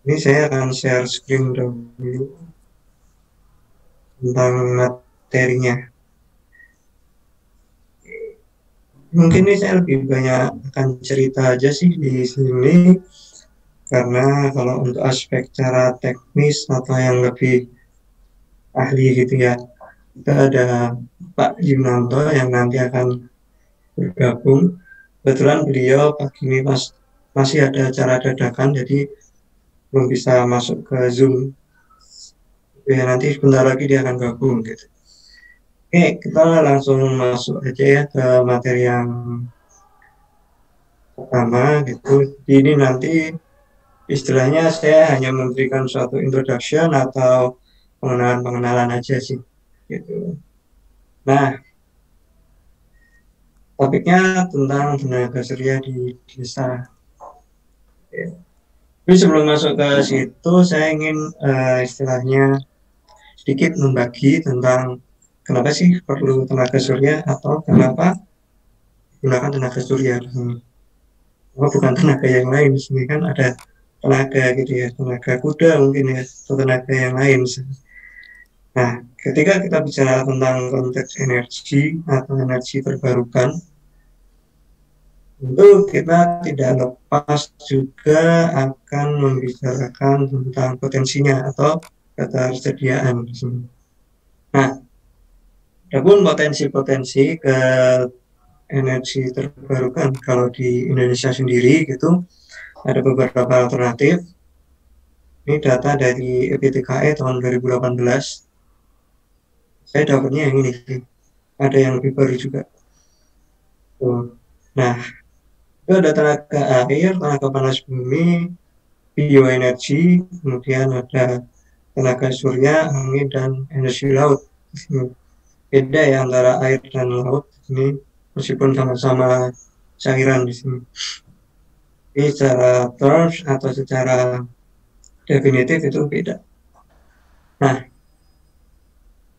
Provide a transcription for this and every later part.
Ini saya akan share screen dulu tentang materinya. Mungkin ini saya lebih banyak akan cerita aja sih di sini, karena kalau untuk aspek cara teknis atau yang lebih ahli gitu ya, kita ada Pak Yunanto yang nanti akan bergabung. Kebetulan beliau pagi ini masih ada acara dadakan, jadi belum bisa masuk ke Zoom. Ya, nanti sebentar lagi dia akan gabung gitu. Oke, kita langsung masuk aja ya ke materi yang pertama gitu. Ini nanti istilahnya saya hanya memberikan suatu introduction atau pengenalan-pengenalan aja sih gitu. Nah, topiknya tentang tenaga surya di desa. Ya. Tapi sebelum masuk ke situ, saya ingin istilahnya sedikit membagi tentang kenapa sih perlu tenaga surya atau kenapa gunakan tenaga surya di sini. Oh, bukan tenaga yang lain, di sini kan ada tenaga gitu ya, tenaga kuda mungkin ya, atau tenaga yang lain. Nah, ketika kita bicara tentang konteks energi atau energi terbarukan, tentu kita tidak lepas juga akan membicarakan tentang potensinya atau ketersediaan di sini. Nah, adapun potensi-potensi ke energi terbarukan kalau di Indonesia sendiri gitu ada beberapa alternatif. Ini data dari EPTKE tahun 2018. Saya dapatnya yang ini sih. Ada yang lebih baru juga. Tuh. Nah, itu ada tenaga air, tenaga panas bumi, bioenergi, kemudian ada tenaga surya, angin, dan energi laut. Beda ya antara air dan laut ini, meskipun sama-sama cairan di sini. Jadi secara terms atau secara definitif itu beda. Nah,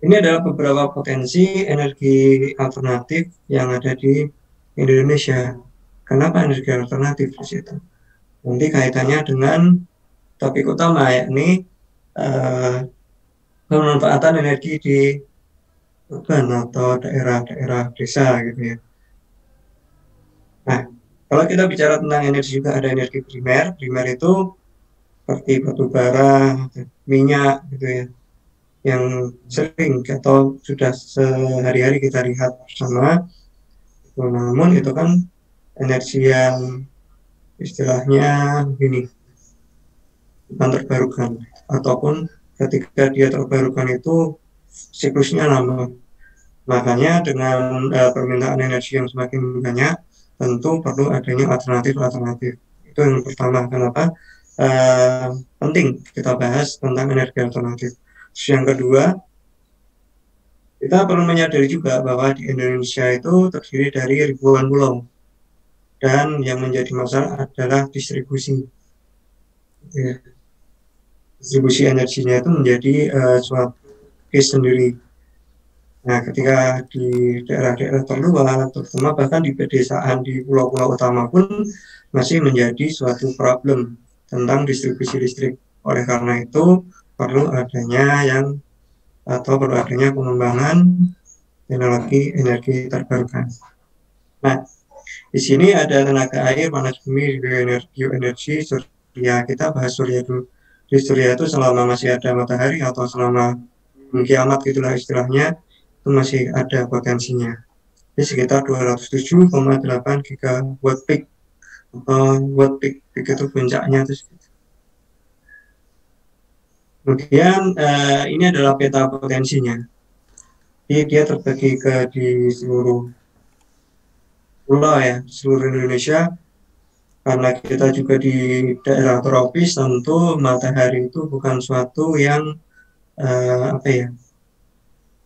ini adalah beberapa potensi energi alternatif yang ada di Indonesia. Kenapa energi alternatif di situ? Nanti kaitannya dengan topik utama, yakni eh, pemanfaatan energi di urban atau daerah-daerah desa gitu ya. Nah, kalau kita bicara tentang energi juga ada energi primer. Primer itu seperti batu bara, minyak gitu ya, yang sering atau sudah sehari-hari kita lihat bersama. Namun itu kan energi yang istilahnya gini, bukan terbarukan, ataupun ketika dia terbarukan itu siklusnya lama. Makanya dengan permintaan energi yang semakin banyak, tentu perlu adanya alternatif-alternatif. Itu yang pertama. Kenapa penting kita bahas tentang energi alternatif. Terus yang kedua, kita perlu menyadari juga bahwa di Indonesia itu terdiri dari ribuan pulau, dan yang menjadi masalah adalah distribusi. Ya, distribusi energinya itu menjadi suatu case sendiri. Nah, ketika di daerah-daerah terluar, terutama bahkan di pedesaan, di pulau-pulau utama pun masih menjadi suatu problem tentang distribusi listrik. Oleh karena itu, perlu adanya pengembangan teknologi energi terbarukan. Nah, di sini ada tenaga air, panas bumi, bioenergi, surya. Kita bahas surya dulu. Di surya itu selama masih ada matahari atau selama kiamat gitulah istilahnya, itu masih ada potensinya. Ini sekitar 207,8 gigawatt peak atau watt peak. Peak itu puncaknya itu. Kemudian ini adalah peta potensinya. Jadi dia terbagi di seluruh pulau ya, seluruh Indonesia. Karena kita juga di daerah tropis, tentu matahari itu bukan suatu yang apa ya,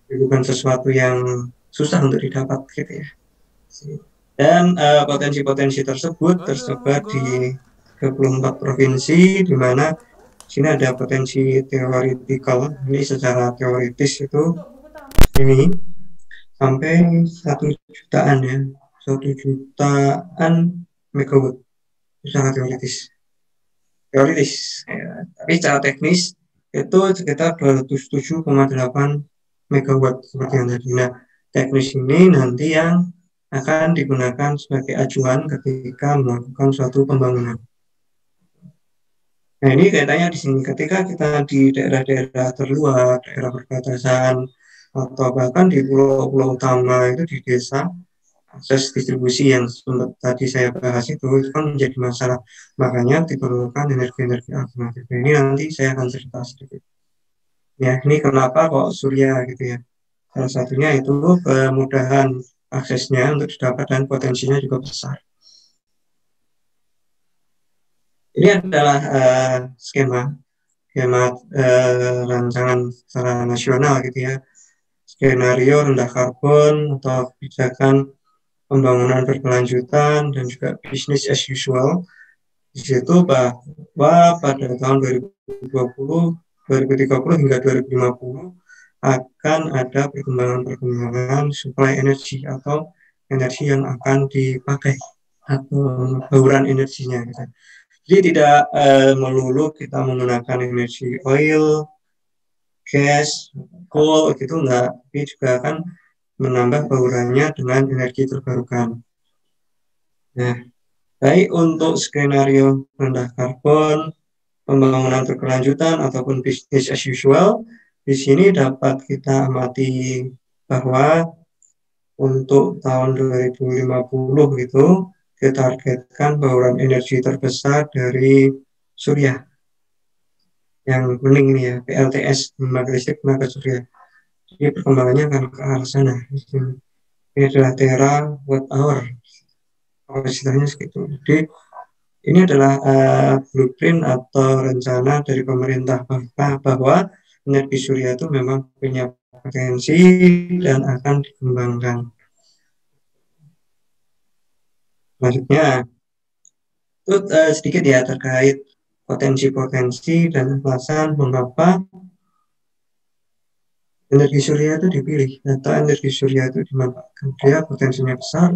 bukan sesuatu yang susah untuk didapat gitu ya. Dan potensi-potensi tersebut tersebar di 24 provinsi, di mana sini ada potensi teoretikal. Ini secara teoritis itu ini sampai 1 jutaan ya, 1 jutaan megawatt secara teoritis. teoritis. Ya. Tapi secara teknis itu sekitar 207,8 megawatt seperti yang tadi. Nah, teknis ini nanti yang akan digunakan sebagai acuan ketika melakukan suatu pembangunan. Nah, ini kaitannya di sini. Ketika kita di daerah-daerah terluar, daerah perbatasan, atau bahkan di pulau-pulau utama itu di desa, akses distribusi yang sempat tadi saya bahas itu kan menjadi masalah. Makanya diperlukan energi-energi alternatif. Nah, ini nanti saya akan cerita sedikit. Ya, ini kenapa kok surya gitu ya. Salah satunya itu kemudahan aksesnya untuk didapat dan potensinya juga besar. Ini adalah skema rancangan secara nasional gitu ya. Skenario rendah karbon atau kebijakan pembangunan berkelanjutan dan juga business as usual. Di situ bahwa pada tahun 2020, 2030 hingga 2050 akan ada perkembangan supply energi atau energi yang akan dipakai atau bauran energinya gitu. Jadi tidak melulu kita menggunakan energi oil, gas, coal gitu enggak, tapi juga akan menambah baurannya dengan energi terbarukan. Nah, baik untuk skenario rendah karbon, pembangunan berkelanjutan ataupun business as usual, di sini dapat kita amati bahwa untuk tahun 2050 itu ditargetkan bauran energi terbesar dari surya yang kuning ini ya, PLTS, pembangkit listrik tenaga surya. Jadi perkembangannya akan ke arah sana. Ini adalah terawatt hour, istilahnya segitu. Jadi ini adalah blueprint atau rencana dari pemerintah bahwa energi surya itu memang punya potensi dan akan dikembangkan. Selanjutnya, itu sedikit ya terkait potensi-potensi dan alasan mengapa energi surya itu dipilih atau energi surya itu dimanfaatkan. Dia potensinya besar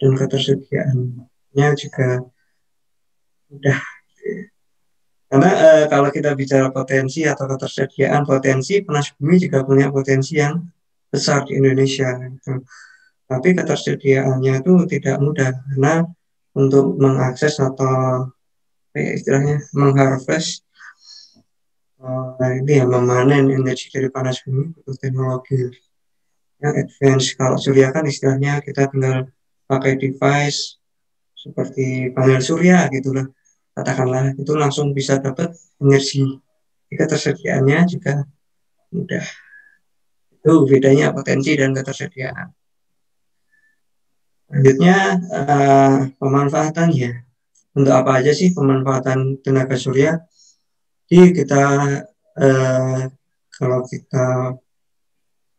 dan ketersediaannya juga mudah. Karena kalau kita bicara potensi atau ketersediaan potensi, panas bumi juga punya potensi yang besar di Indonesia. Gitu. Tapi ketersediaannya itu tidak mudah karena untuk mengakses atau istilahnya mengharvest ini ya memanen energi dari panas bumi butuh teknologi yang advance. Kalau surya kan istilahnya kita tinggal pakai device seperti panel surya gitulah. Katakanlah itu langsung bisa dapat energi. Ketersediaannya juga mudah. Itu bedanya potensi dan ketersediaan. Selanjutnya pemanfaatannya. Untuk apa aja sih pemanfaatan tenaga surya? Jadi kita kalau kita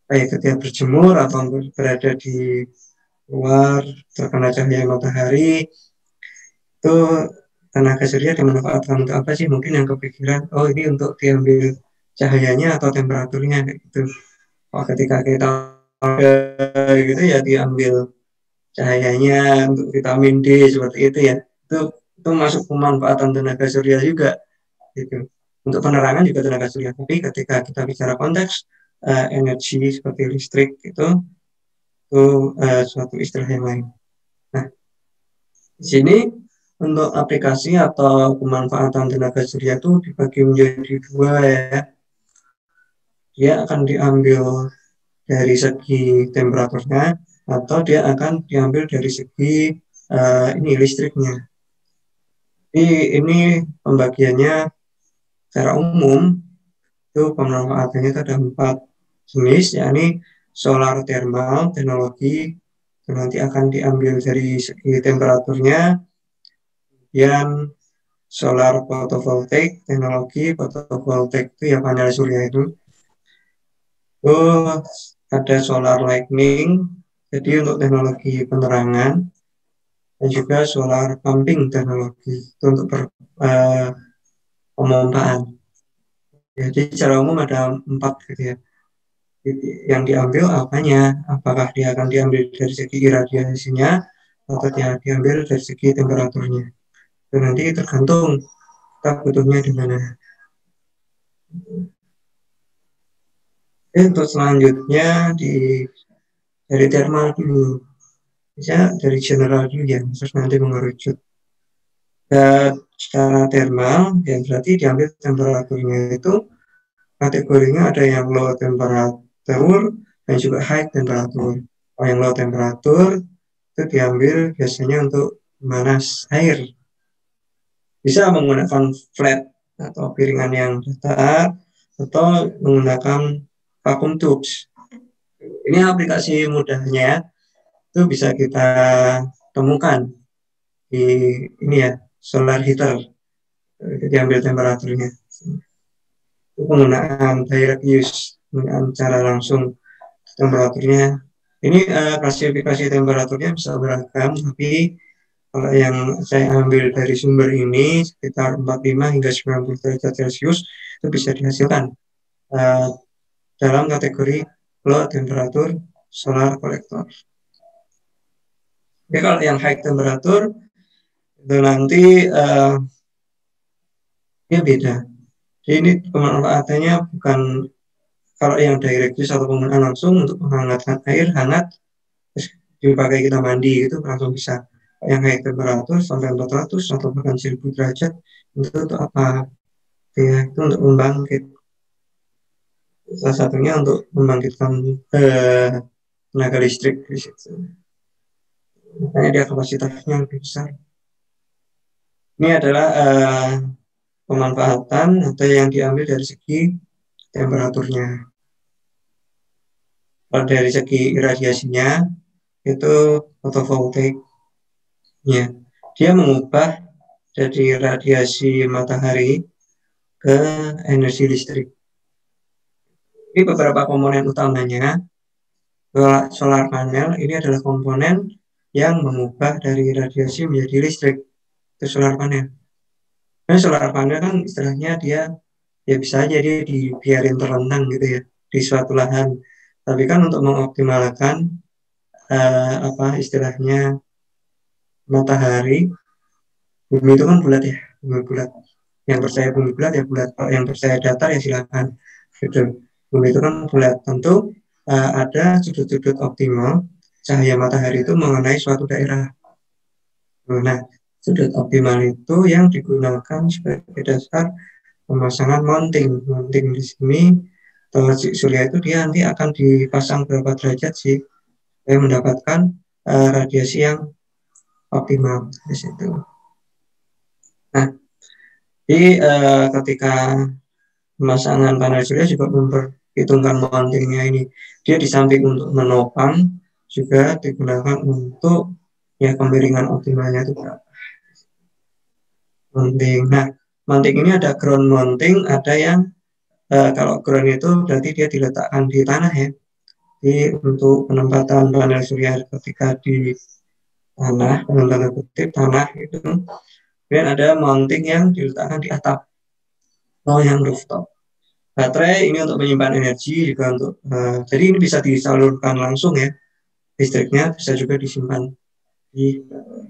ketika berjemur atau berada di luar terkena cahaya matahari itu tenaga surya dimanfaatkan untuk apa sih? Mungkin yang kepikiran, oh ini untuk diambil cahayanya atau temperaturnya gitu. Oh ketika kita gitu ya diambil cahayanya untuk vitamin D seperti itu ya. Itu masuk pemanfaatan tenaga surya juga gitu. Untuk penerangan juga tenaga surya. Tapi ketika kita bicara konteks energi seperti listrik itu suatu istilah yang lain. Nah, di sini untuk aplikasi atau pemanfaatan tenaga surya itu dibagi menjadi dua ya. Dia akan diambil dari segi temperaturnya atau dia akan diambil dari segi ini listriknya. Jadi ini pembagiannya secara umum itu pemanfaatannya itu ada 4 jenis, yakni solar thermal teknologi itu nanti akan diambil dari segi temperaturnya, kemudian solar photovoltaik teknologi fotovoltaik itu ya panel surya itu ada solar lightning jadi untuk teknologi penerangan dan juga solar pumping teknologi itu untuk pemompaan. Jadi secara umum ada 4 gitu ya. Yang diambil apanya? Apakah dia akan diambil dari segi iradiasinya atau dia diambil dari segi temperaturnya? Dan nanti tergantung kita butuhnya di mana. Untuk selanjutnya dari thermal dulu, bisa dari general dulu ya, terus nanti mengerucut. Dan secara thermal, ya berarti diambil temperaturnya itu kategorinya ada yang low temperatur dan juga high temperatur. Kalau yang low temperatur itu diambil biasanya untuk memanas air. Bisa menggunakan flat atau piringan yang datar atau menggunakan vacuum tubes. Ini aplikasi mudahnya itu bisa kita temukan di ini ya, solar heater. Diambil temperaturnya. Itu penggunaan direct use, penggunaan cara langsung temperaturnya. Ini klasifikasi temperaturnya bisa beragam, tapi kalau yang saya ambil dari sumber ini sekitar 45 hingga 90 derajat Celcius itu bisa dihasilkan dalam kategori low temperatur solar collector. Jadi kalau yang high temperatur itu nanti ya beda. Jadi ini pemanfaatannya bukan kalau yang direct use atau penggunaan langsung untuk menghangatkan air hangat terus dipakai kita mandi itu langsung bisa. Yang high temperatur sampai 400 atau bahkan 1000 derajat itu untuk apa? Ya, itu untuk membangkit. Salah satunya untuk membangkitkan tenaga listrik di situ. Makanya dia kapasitasnya lebih besar. Ini adalah pemanfaatan atau yang diambil dari segi temperaturnya. Kalau dari segi iradiasinya itu fotovoltaik, ya, dia mengubah dari radiasi matahari ke energi listrik. Ini beberapa komponen utamanya. Solar panel ini adalah komponen yang mengubah dari radiasi menjadi listrik. Itu solar panel. Nah, solar panel kan istilahnya dia ya bisa aja dia dibiarin terlentang gitu ya di suatu lahan. Tapi kan untuk mengoptimalkan apa istilahnya matahari, bumi itu kan bulat ya, bumi bulat. Yang percaya bumi bulat ya bulat, kalau yang percaya datar ya silakan. Gitu. Bumi itu kan bulat. Tentu ada sudut-sudut optimal cahaya matahari itu mengenai suatu daerah. Nah, sudut optimal itu yang digunakan sebagai dasar pemasangan mounting. Mounting di sini surya itu dia nanti akan dipasang berapa derajat sih supaya mendapatkan radiasi yang optimal di situ. Nah, jadi ketika pemasangan panel surya juga memperhitungkan mountingnya ini. Dia di samping untuk menopang juga digunakan untuk ya kemiringan optimalnya itu berapa. Mounting. Nah, mounting ini ada ground mounting, ada yang kalau ground itu berarti dia diletakkan di tanah ya. Jadi untuk penempatan panel surya ketika di tanah, dengan tanda kutip tanah itu, kemudian ada mounting yang diletakkan di atap, atau yang rooftop. Baterai ini untuk menyimpan energi juga untuk jadi ini bisa disalurkan langsung ya, listriknya bisa juga disimpan di baterai.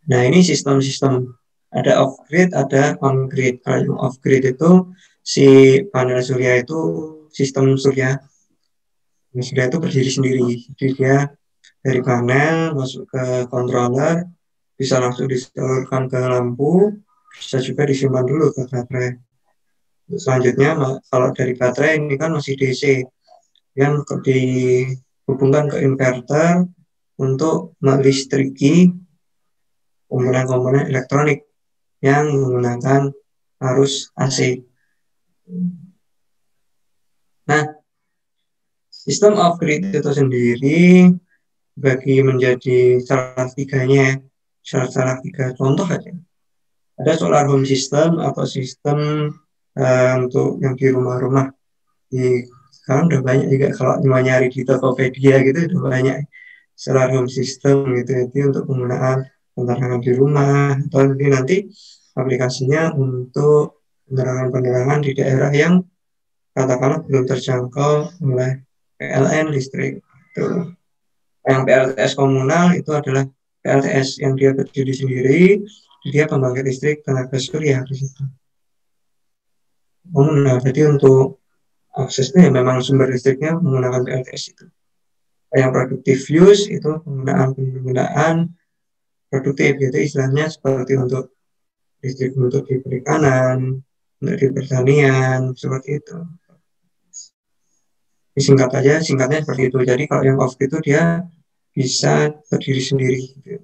Nah, ini sistem-sistem ada off grid, ada on grid. Kalau yang off grid itu si panel surya itu sistem surya itu berdiri sendiri. Jadi dia dari panel masuk ke controller, bisa langsung disalurkan ke lampu, bisa juga disimpan dulu ke baterai. Selanjutnya kalau dari baterai ini kan masih DC yang dihubungkan ke inverter untuk melistriki komponen-komponen elektronik yang menggunakan arus AC. Nah, sistem off grid itu sendiri bagi menjadi salah tiganya, salah tiga contoh aja. Ada solar home system atau sistem untuk yang di rumah-rumah. Sekarang udah banyak juga kalau mau nyari di Tokopedia gitu udah banyak solar home system gitu. Itu untuk penggunaan penerangan di rumah atau nanti aplikasinya untuk penerangan-penerangan di daerah yang katakanlah belum terjangkau oleh PLN listrik. Itu. Yang PLTS komunal itu adalah PLTS yang dia berdiri sendiri, dia pembangkit listrik tenaga surya di situ. Nah, jadi untuk aksesnya ya memang sumber listriknya menggunakan PLTS itu. Yang produktif use itu penggunaan produktif, jadi istilahnya seperti untuk listrik untuk di perikanan, untuk di pertanian, seperti itu. Singkatnya seperti itu. Jadi kalau yang off grid itu dia bisa berdiri sendiri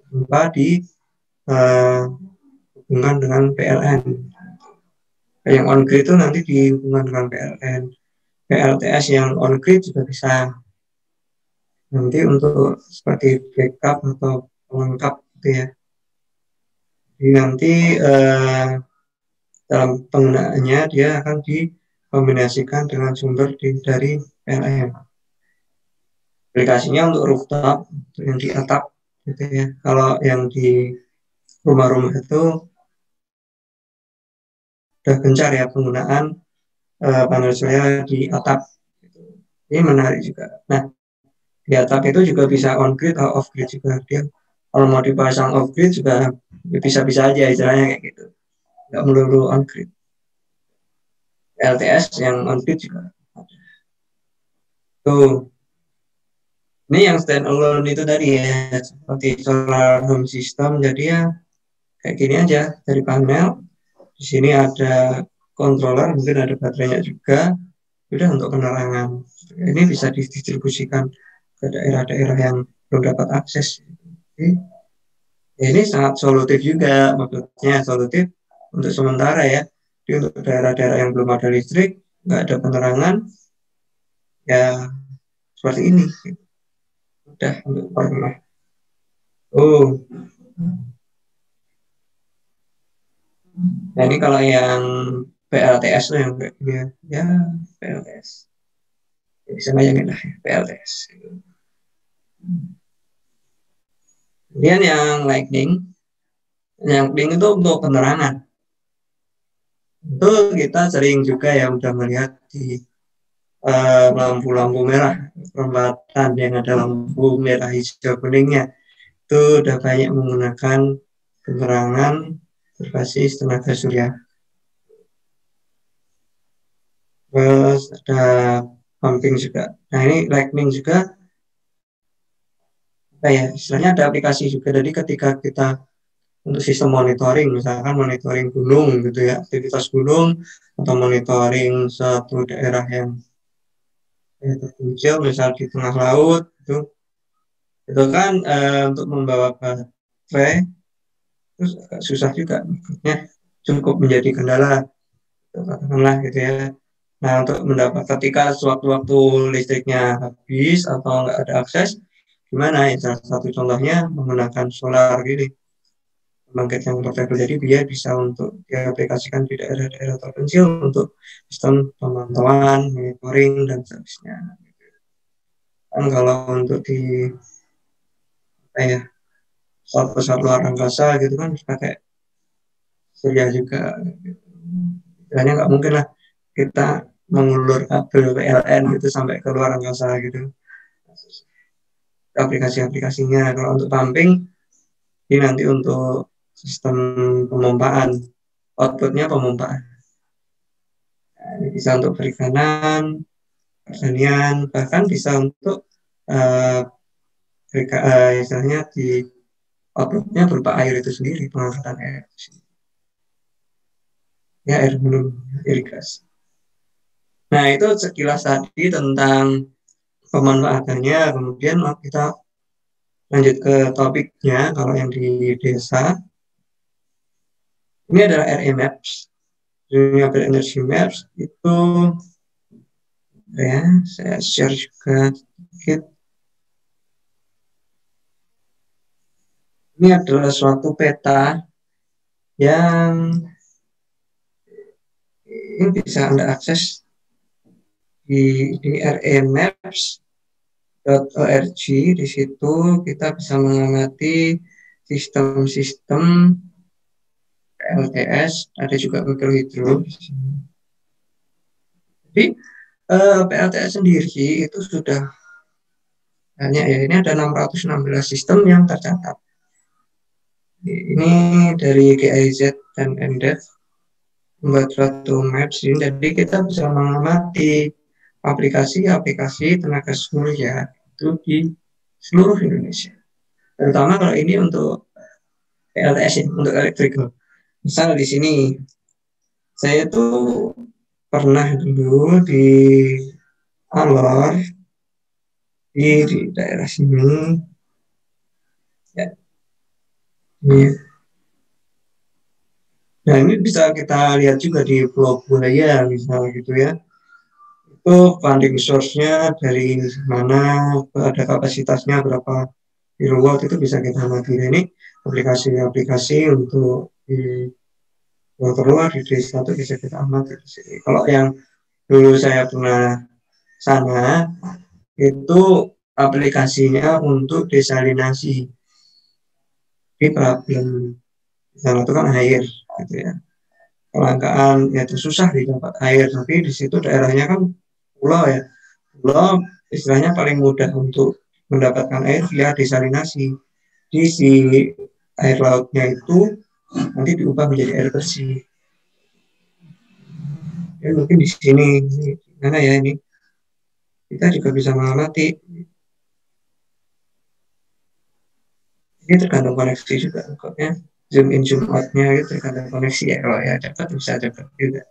tanpa dihubungkan dengan PLN. Yang on grid itu nanti dihubungkan dengan PLN. PLTS yang on grid juga bisa nanti untuk seperti backup atau pelengkap gitu ya. Jadi nanti dalam penggunaannya dia akan dikombinasikan dengan sumber dari PLN. Aplikasinya untuk rooftop, untuk yang di atap gitu ya. Kalau yang di rumah-rumah itu sudah gencar ya penggunaan panel surya di atap. Ini menarik juga. Nah, di atap itu juga bisa on grid atau off grid juga. Dia kalau mau dipasang off grid juga ya bisa-bisa aja istilahnya kayak gitu. Nggak melulu on grid. LTS yang on grid juga ada. Tuh. Ini yang stand alone itu tadi ya, seperti solar home system. Jadi ya kayak gini aja dari panel. Di sini ada controller, mungkin ada baterainya juga. Udah untuk penerangan. Ini bisa didistribusikan ke daerah-daerah yang belum dapat akses. Jadi, ini sangat solutif juga, maksudnya solutif untuk sementara ya. Jadi untuk daerah-daerah yang belum ada listrik, nggak ada penerangan, ya seperti ini. Udah untuk pernah. Oh, nah ini kalau yang PLTS tuh yang kayak gini ya, PLTS. Ya, bisa bayangin lah ya, PLTS. Kemudian yang lightning itu untuk penerangan. Itu kita sering juga ya udah melihat di lampu-lampu merah perempatan yang ada lampu merah hijau kuningnya itu udah banyak menggunakan penerangan berbasis tenaga surya. Terus ada pumping juga. Nah ini lightning juga ya istilahnya ada aplikasi juga. Jadi ketika kita untuk sistem monitoring, misalkan monitoring gunung gitu ya, aktivitas gunung atau monitoring satu daerah yang terpencil, misal di tengah laut, itu kan untuk membawa baterai terus agak susah juga, maksudnya cukup menjadi kendala, katakanlah gitu ya. Nah untuk mendapat ketika sewaktu-waktu listriknya habis atau nggak ada akses, gimana ya? Salah satu contohnya menggunakan solar gini, pembangkit yang portable, jadi dia bisa untuk diaplikasikan di daerah-daerah terpencil untuk sistem pemantauan, monitoring dan seterusnya. Kan kalau untuk di pesawat luar angkasa gitu kan pakai surya juga. Istilahnya nggak mungkin lah kita mengulur kabel PLN gitu sampai ke luar angkasa gitu. Aplikasi-aplikasinya kalau untuk pumping ini nanti untuk sistem pemompaan, outputnya pemompaan. Nah, ini bisa untuk perikanan, pertanian, bahkan bisa untuk istilahnya di outputnya berupa air itu sendiri, pengangkatan air itu sendiri. Ya air minum, irigasi. Nah itu sekilas tadi tentang pemanfaatannya. Kemudian kita lanjut ke topiknya. Kalau yang di desa ini adalah RE Maps, Renewable Energy Maps. Itu ya saya share juga sedikit. Ini adalah suatu peta yang ini bisa Anda akses di remaps.org. Di situ kita bisa mengamati sistem-sistem PLTS, ada juga mikrohidro. Jadi PLTS sendiri itu sudah banyak ya, ini ada 616 sistem yang tercatat. Ini dari GIZ dan NDEF membuat suatu maps ini, jadi kita bisa mengamati aplikasi-aplikasi tenaga surya itu di seluruh Indonesia. Terutama kalau ini untuk PLTS ya, untuk electrical. Misal di sini saya tuh pernah dulu di Alor di daerah sini ya, ini. Nah ini bisa kita lihat juga di Pulau Buaya misalnya gitu ya. Itu funding source-nya dari mana, ada kapasitasnya berapa kilowatt, itu bisa kita amati. Nah, ini aplikasi-aplikasi untuk di pulau terluar di desa itu bisa kita amati di sini. Kalau yang dulu saya pernah sana itu aplikasinya untuk desalinasi di problem sana itu kan air gitu ya. Kelangkaan ya itu susah didapat air, tapi di situ daerahnya kan pulau ya. Pulau istilahnya paling mudah untuk mendapatkan air via desalinasi. Di si air lautnya itu nanti diubah menjadi air bersih. Ya, mungkin di sini mana ya ini kita juga bisa mengamati. Ini tergantung koneksi juga pokoknya. Zoom in zoom outnya itu tergantung koneksi ya. Kalau ya dapat bisa dapat juga.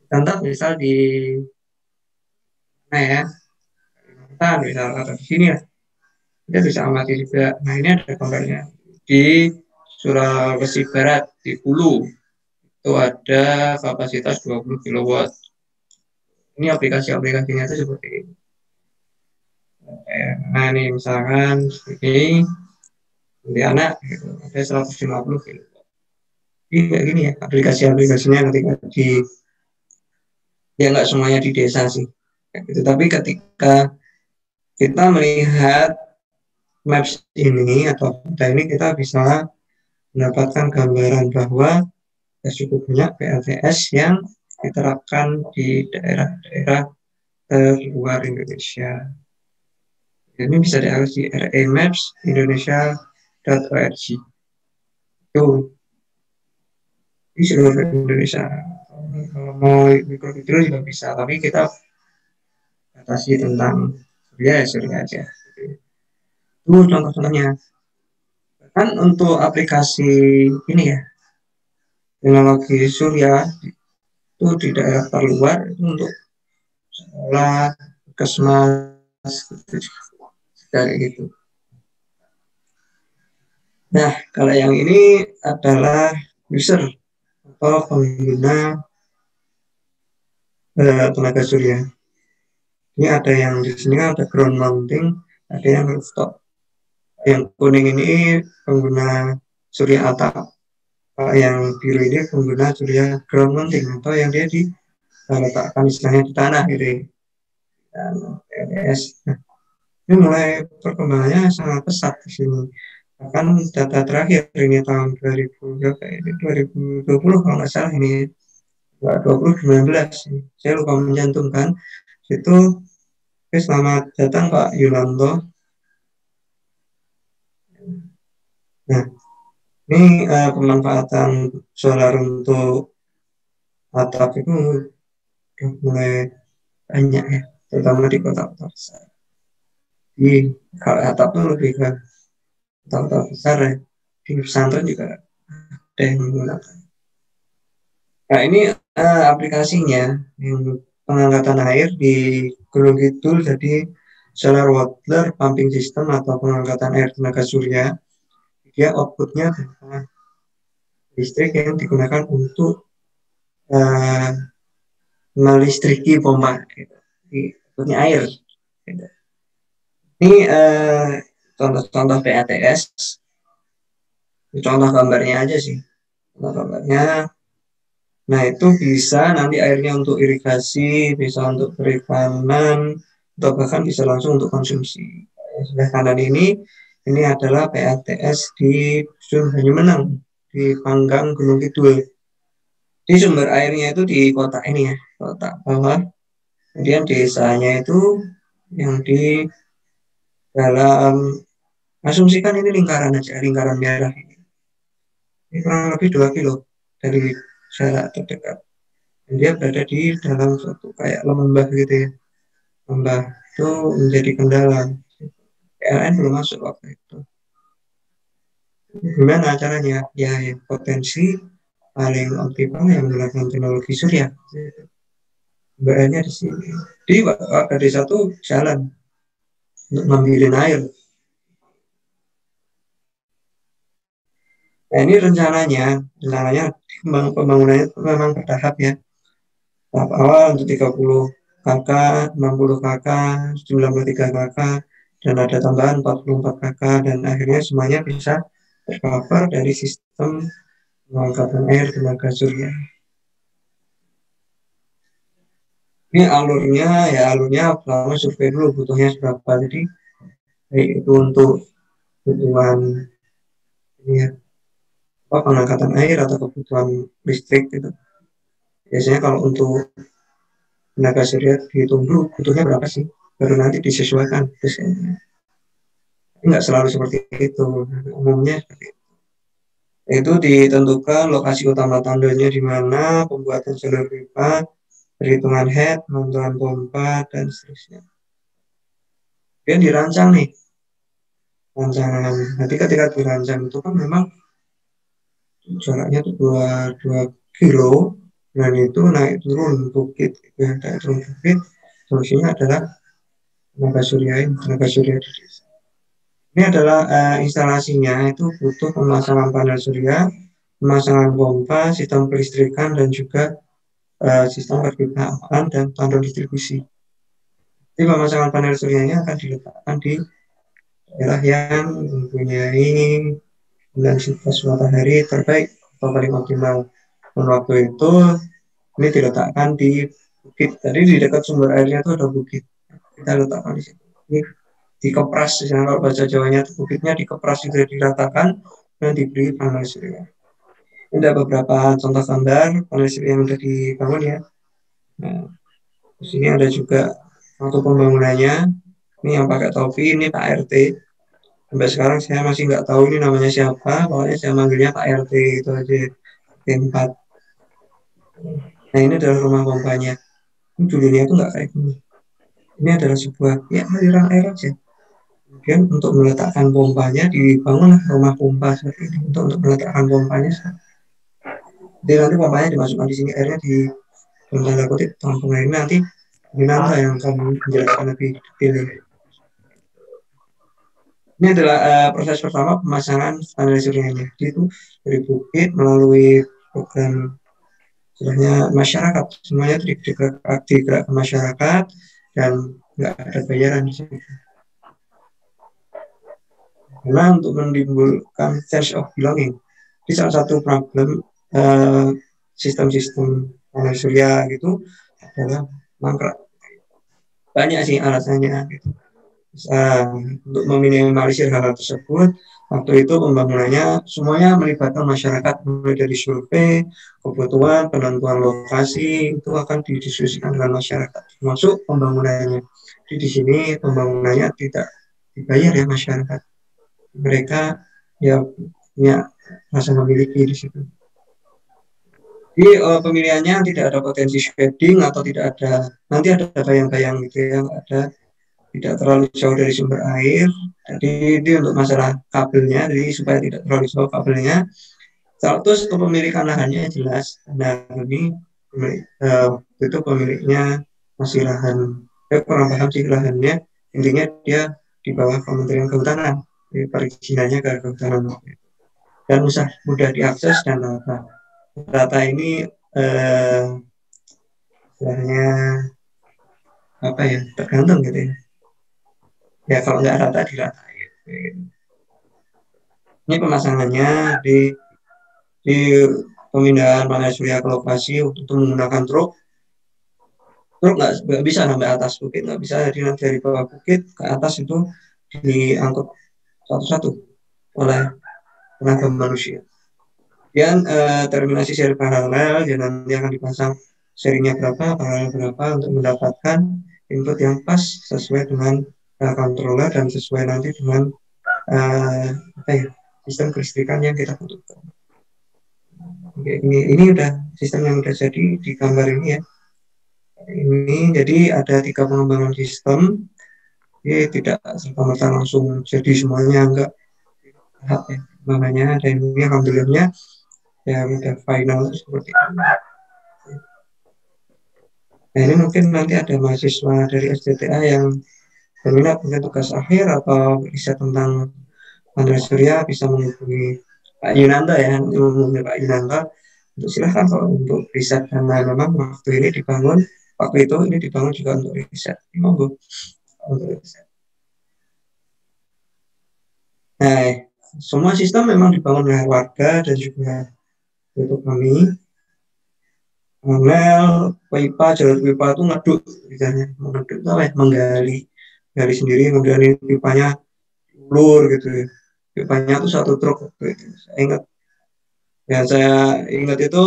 Contoh misal di nah ya, Kalimantan misal atau di sini ya, kita bisa amati juga. Nah ini ada gambarnya di Sulawesi Barat di Hulu itu ada kapasitas 20 kilowatt. Ini aplikasi-aplikasinya itu seperti ini. Nah ini misalkan ini di anak gitu, ada 150 kilowatt. Ini kayak gini ya aplikasi-aplikasinya ketika di ya nggak semuanya di desa sih. Gitu. Tapi ketika kita melihat maps ini atau data ini kita bisa mendapatkan gambaran bahwa cukup banyak PLTS yang diterapkan di daerah-daerah luar Indonesia. Ini bisa diakses di ramaps.indonesia.org. Itu di seluruh Indonesia. Kalau mau mikro-mikro juga bisa, tapi kita batasi tentang surya aja. Itu contoh-contohnya. Kan untuk aplikasi ini ya, teknologi surya itu di daerah terluar itu untuk sekolah, puskesmas, dari gitu. Nah, kalau yang ini adalah user atau pengguna tenaga surya. Ini ada yang di sini kan ada ground mounting, ada yang rooftop. Yang kuning ini pengguna surya atap. Kalau yang biru ini pengguna surya ground mounting atau yang dia letakkan istilahnya di tanah gitu. Dan PLS. Nah, ini mulai perkembangannya sangat pesat di sini. Bahkan data terakhir ini tahun 2020 kalau nggak salah ini 2019 saya lupa mencantumkan itu. Selamat datang Pak Yunanto. Nah ini pemanfaatan solar untuk atap itu udah mulai banyak ya, terutama di kota-kota besar. Di kalau atap itu lebih ke kota-kota besar ya, di pesantren juga ada yang menggunakan. Nah ini aplikasinya yang pengangkatan air di Gunung Kidul, jadi solar water pumping system atau pengangkatan air tenaga surya. Dia outputnya adalah listrik yang digunakan untuk uh, melistriki pompa gitu. Outputnya air gitu. Ini contoh-contoh PATS, contoh gambarnya aja sih, contoh gambarnya. Nah itu bisa nanti airnya untuk irigasi, bisa untuk perikanan, atau bahkan bisa langsung untuk konsumsi. Sebelah kanan ini adalah PATS di Dusun Banyumenang, di Panggang Gunung Kidul. Di sumber airnya itu di kota ini ya, kota bawah. Kemudian desanya itu yang di dalam, asumsikan ini lingkaran aja, lingkaran merah ini. Ini kurang lebih 2 kilo dari jarak terdekat. Dan dia berada di dalam suatu kayak lembah gitu ya. Lembah itu menjadi kendala. PLN belum masuk waktu itu. Gimana caranya? Ya, yang potensi paling optimal yang menggunakan teknologi surya. Bahannya di sini. Di warga desa tuh jalan untuk ngambilin air. Nah ini rencananya pembangunannya itu memang bertahap ya. Tahap awal untuk 30 KK, 60 KK, 93 KK, dan ada tambahan 44 KK, dan akhirnya semuanya bisa tercover dari sistem pengangkatan air tenaga surya. Ini alurnya pertama survei dulu butuhnya berapa. Jadi baik itu untuk kebutuhan ini ya, pengangkatan air atau kebutuhan listrik gitu. Biasanya kalau untuk tenaga surya dihitung dulu butuhnya berapa sih, baru nanti disesuaikan desainnya. Nggak selalu seperti itu, umumnya seperti itu ditentukan lokasi utama tandanya di mana, pembuatan jalur pipa, perhitungan head, bantuan pompa, dan seterusnya. Kemudian dirancang nih, rancangan. Nanti ketika dirancang itu kan memang jaraknya itu 2 kilo, dan itu naik turun bukit, ya, naik turun bukit. Solusinya adalah tenaga surya di desa. Ini adalah instalasinya itu butuh pemasangan panel surya, pemasangan pompa, sistem kelistrikan, dan juga sistem perpipaan dan tandon distribusi. Jadi pemasangan panel suryanya akan diletakkan di daerah yang mempunyai intensitas matahari terbaik atau paling optimal. Dan waktu itu ini diletakkan di bukit. Tadi di dekat sumber airnya itu ada bukit. Kita letakkan di situ. Ini dikepras, kalau bahasa Jawanya itu bukitnya dikepras, itu diratakan dan diberi panel surya. Ini ada beberapa contoh gambar panel surya yang sudah dibangun ya. Nah, di sini ada juga waktu pembangunannya. Ini yang pakai topi, ini Pak RT. Sampai sekarang saya masih nggak tahu ini namanya siapa, pokoknya saya manggilnya Pak RT itu aja, T4. Nah ini adalah rumah pompanya. Ini dulunya itu nggak kayak gini. Ini adalah sebuah ya aliran air aja. Kemudian untuk meletakkan pompanya dibangunlah rumah pompa seperti ini untuk meletakkan pompanya. Jadi nanti pompanya dimasukkan di sini, airnya di dalam tanda kutip tampung air. Nanti Winanta yang akan menjelaskan lebih detail. Ini adalah proses pertama pemasangan panel suryanya. Jadi itu dari bukit melalui program sebenarnya masyarakat, semuanya digerak ke masyarakat dan nggak ada bayaran di sini. Karena untuk menimbulkan sense of belonging, di salah satu problem sistem-sistem panel surya gitu adalah mangkrak. Banyak sih alasannya gitu. Untuk meminimalisir hal tersebut, waktu itu pembangunannya semuanya melibatkan masyarakat, mulai dari survei, kebutuhan, penentuan lokasi itu akan didiskusikan dengan masyarakat, termasuk pembangunannya. Jadi di sini pembangunannya tidak dibayar ya masyarakat, mereka ya punya rasa memiliki di situ. Jadi pemilihannya tidak ada potensi shading atau tidak ada, nanti ada bayang-bayang gitu ya, ada tidak terlalu jauh dari sumber air. Jadi ini untuk masalah kabelnya, jadi supaya tidak terlalu jauh kabelnya. Terus kepemilikan lahannya jelas. Nah ini itu pemiliknya masih lahan. Saya kurang paham sih lahannya. Intinya dia di bawah Kementerian Kehutanan. Jadi perizinannya ke Kehutanan. Dan mudah diakses dan data ini istilahnya apa ya, tergantung gitu ya. Ya kalau nggak rata diratain. Ini pemasangannya di pemindahan panel surya ke lokasi untuk menggunakan truk nggak bisa sampai atas bukit, nggak bisa. Jadi nanti dari bawah bukit ke atas itu diangkut satu-satu oleh tenaga manusia. Dan terminasi seri paralel, dan nanti akan dipasang serinya berapa, paralel berapa untuk mendapatkan input yang pas sesuai dengan controller dan sesuai nanti dengan apa ya, sistem kelistrikan yang kita butuhkan. Oke, ini udah sistem yang udah jadi di gambar ini ya. Ini jadi ada 3 pengembangan sistem. Jadi tidak serta-merta langsung jadi semuanya, enggak, ya. Makanya dan ini alhamdulillahnya ya udah final seperti ini. Nah ini mungkin nanti ada mahasiswa dari STTA yang berminat punya tugas akhir atau riset tentang panel surya bisa menghubungi Pak Yunanto ya, menghubungi Pak Yunanto untuk silahkan kalau untuk riset, karena memang waktu itu ini dibangun juga untuk riset, monggo untuk riset. Nah, semua sistem memang dibangun oleh warga dan juga untuk kami. Panel pipa, jalur pipa itu ngeduk, misalnya mengeduk itu apa ya? Menggali sendiri, kemudian ini pipanya ulur gitu ya. Pipanya itu 1 truk gitu. Saya ingat itu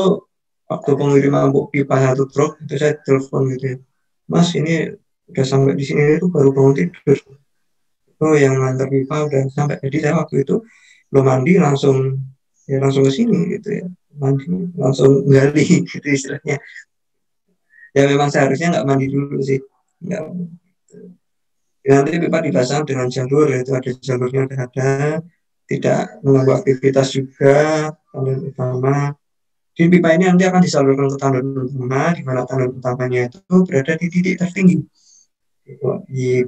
waktu pengiriman pipa 1 truk itu saya telepon gitu ya. Mas ini udah sampai di sini itu baru bangun tidur. Oh yang ngantar pipa udah sampai. Jadi saya waktu itu belum mandi langsung ke sini gitu ya. Mandi langsung gali gitu istilahnya. Ya memang seharusnya nggak mandi dulu sih. Nggak. Ya, nanti pipa dipasang dengan jalur, yaitu ada jalurnya ada, tidak mengganggu aktivitas juga. Tandon utama di pipa ini nanti akan disalurkan ke tandon utama, di mana tandon utamanya itu berada di titik tertinggi. Di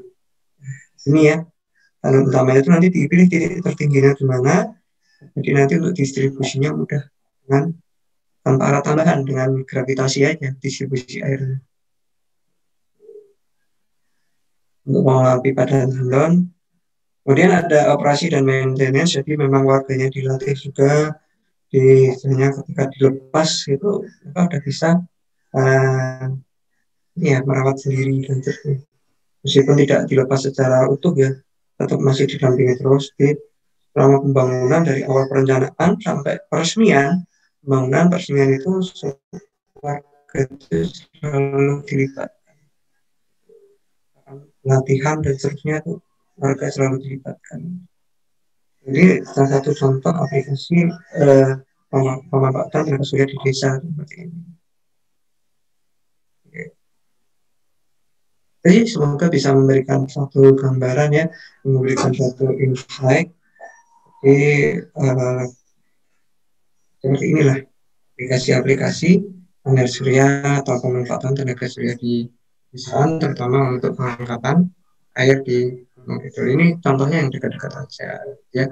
sini ya, tandon utamanya itu nanti dipilih titik tertingginya di mana, jadi nanti untuk distribusinya mudah dengan tanpa alat tambahan, dengan gravitasi aja distribusi airnya. Untuk pengelolaan pipa dan tandon. Kemudian ada operasi dan maintenance, jadi memang warganya dilatih juga misalnya ketika dilepas itu mereka udah bisa uh, ya merawat sendiri dan terus meskipun tidak dilepas secara utuh ya tetap masih didampingi terus di selama pembangunan dari awal perencanaan sampai peresmian itu warga itu selalu dilibatkan, latihan dan seterusnya itu warga selalu dilibatkan. Jadi salah satu contoh aplikasi pemanfaatan tenaga surya di desa seperti ini. Jadi semoga bisa memberikan satu gambaran ya, memberikan satu insight. Jadi seperti inilah aplikasi-aplikasi panel surya atau pemanfaatan tenaga surya di desa, terutama untuk pengangkatan air di Gunung Kidul. Ini contohnya yang dekat-dekat saja ya.